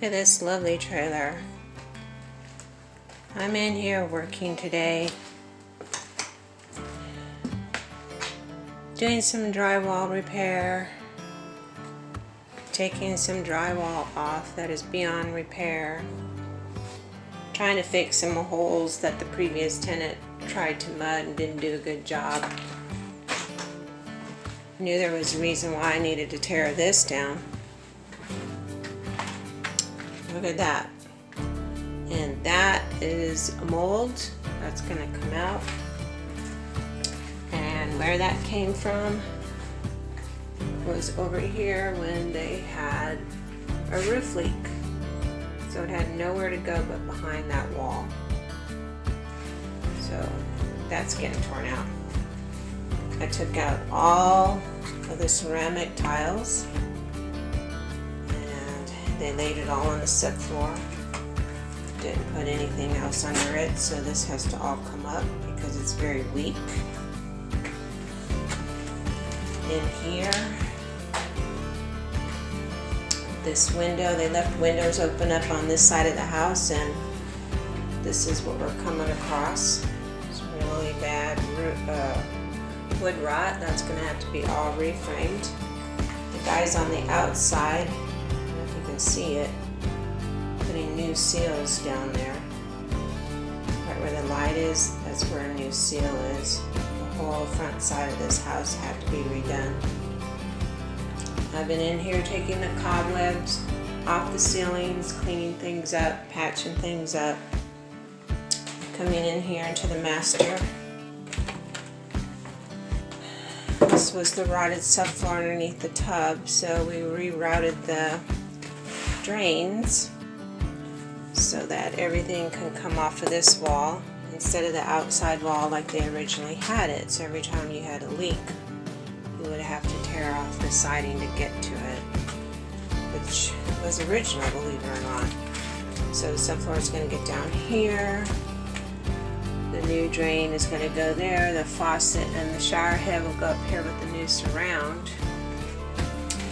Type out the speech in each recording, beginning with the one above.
Look at this lovely trailer. I'm in here working today, doing some drywall repair, taking some drywall off that is beyond repair, trying to fix some holes that the previous tenant tried to mud and didn't do a good job. I knew there was a reason why I needed to tear this down. Look at that. And that is a mold that's going to come out. And where that came from was over here when they had a roof leak. So it had nowhere to go but behind that wall. So that's getting torn out. I took out all of the ceramic tiles and they laid it all on the subfloor. Didn't put anything else under it, so this has to all come up because it's very weak. In here, this window, they left windows open up on this side of the house, and this is what we're coming across. It's really bad wood rot. That's going to have to be all reframed. The guys on the outside, I don't know if you can see it, putting new seals down there. Right where the light is, that's where a new seal is. The whole front side of this house had to be redone. I've been in here taking the cobwebs off the ceilings, cleaning things up, patching things up. Coming in here into the master. This was the rotted subfloor underneath the tub, so we rerouted the drains so that everything can come off of this wall instead of the outside wall like they originally had it. So every time you had a leak, you would have to tear off the siding to get to it, which was original, believe it or not. So the subfloor is going to get down here. The new drain is going to go there. The faucet and the shower head will go up here with the new surround.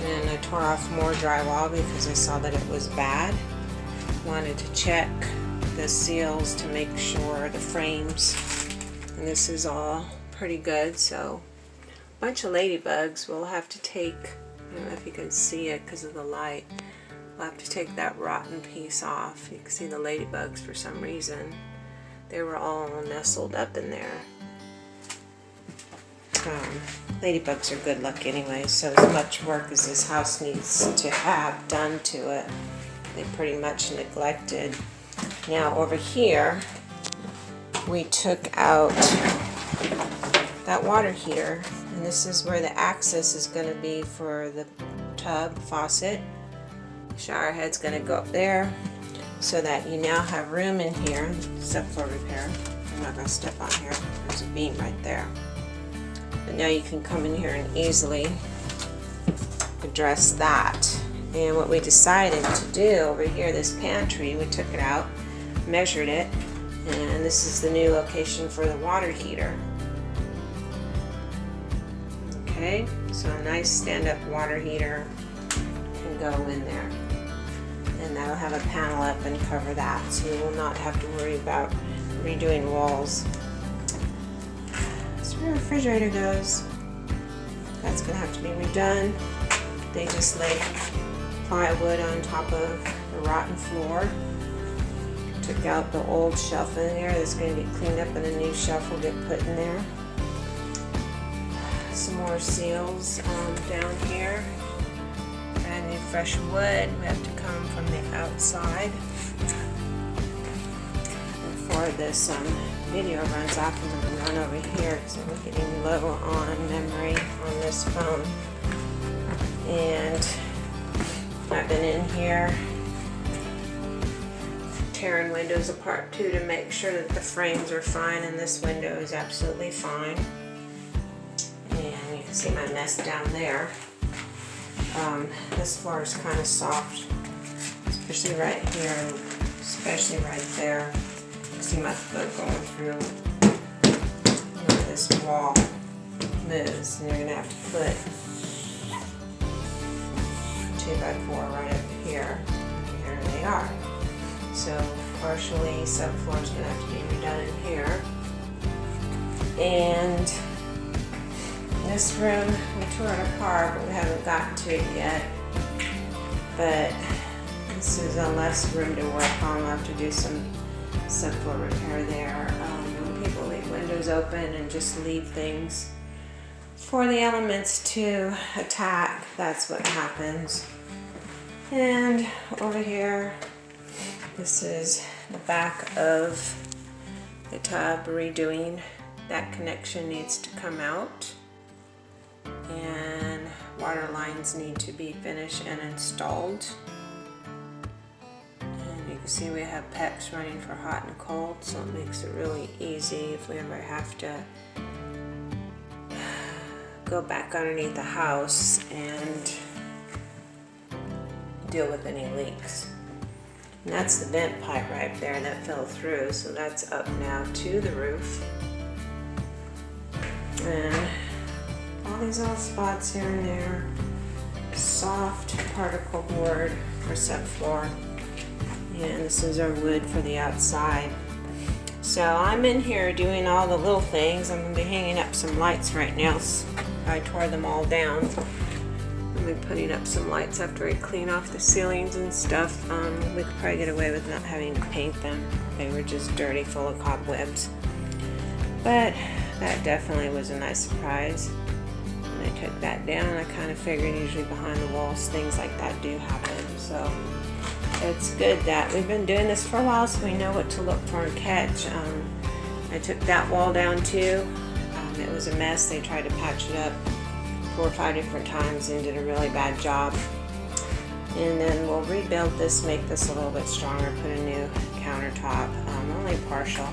And I tore off more drywall because I saw that it was bad. Wanted to check the seals to make sure the frames, and this is all pretty good. So a bunch of ladybugs. We'll have to take, I don't know if you can see it because of the light, we'll have to take that rotten piece off. You can see the ladybugs for some reason. They were all nestled up in there. Ladybugs are good luck anyway, so as much work as this house needs to have done to it, they pretty much neglected. Now over here, we took out that water heater, and this is where the access is going to be for the tub faucet. The shower head's going to go up there, so that you now have room in here. Subfloor repair. I'm not going to step on here. There's a beam right there. But now you can come in here and easily address that. And what we decided to do over here, this pantry, we took it out, measured it, and this is the new location for the water heater. Okay, so a nice stand-up water heater can go in there. And that'll have a panel up and cover that, so you will not have to worry about redoing walls. That's where the refrigerator goes. That's going to have to be redone. They just laid plywood on top of the rotten floor. Took out the old shelf in there. That's going to get cleaned up, and a new shelf will get put in there. Some more seals down here. Brand new fresh wood. We have to come from the outside. Before this video runs off, I'm going to run over here because I'm getting low on memory on this phone. And I've been in here tearing windows apart too to make sure that the frames are fine, and this window is absolutely fine. And you can see my mess down there. This floor is kind of soft, especially right here, and especially right there. You see my foot going through where this wall moves, and you're going to have to put 2x4 right up here. there they are. So partially subfloor is going to have to be redone in here. And this room, we tore it apart, but we haven't gotten to it yet. But this is a less room to work on. We'll have to do some subfloor repair there. When people leave windows open and just leave things for the elements to attack, that's what happens. And over here, this is the back of the tub, redoing. That connection needs to come out, and water lines need to be finished and installed. And you can see we have PEX running for hot and cold, so it makes it really easy if we ever have to go back underneath the house and deal with any leaks. And that's the vent pipe right there that fell through, so that's up now to the roof. And all these little spots here and there, soft particle board for subfloor, and this is our wood for the outside. So I'm in here doing all the little things. I'm going to be hanging up some lights right now. I tore them all down. I'll be putting up some lights after I clean off the ceilings and stuff. We could probably get away with not having to paint them. They were just dirty, full of cobwebs. But that definitely was a nice surprise. When I took that down, I kind of figured usually behind the walls things like that do happen. So it's good that we've been doing this for a while, so we know what to look for and catch. I took that wall down too. It was a mess. They tried to patch it up 4 or 5 different times and did a really bad job. And then we'll rebuild this, make this a little bit stronger, put a new countertop, only partial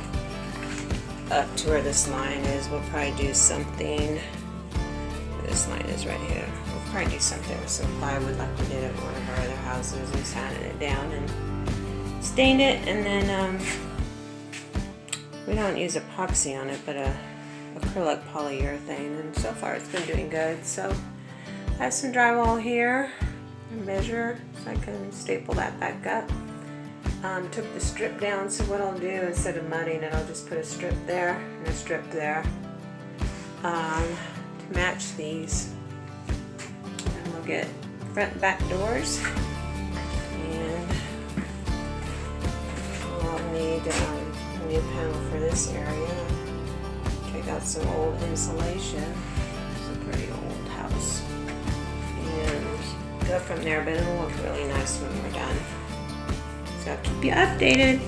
up to where this line is. We'll probably do something, where this line is right here. We'll probably do something with some plywood like we did at one of our other houses and sanded it down and stained it. And then we don't use epoxy on it, but acrylic polyurethane, and so far it's been doing good. So I have some drywall here and measure so I can staple that back up. Took the strip down, so what I'll do instead of mudding it, I'll just put a strip there and a strip there to match these, and we'll get front and back doors. And we'll need a new panel for this area. Take out some old insulation. It's a pretty old house, and go from there, but it'll look really nice when we're done. So I'll keep you updated.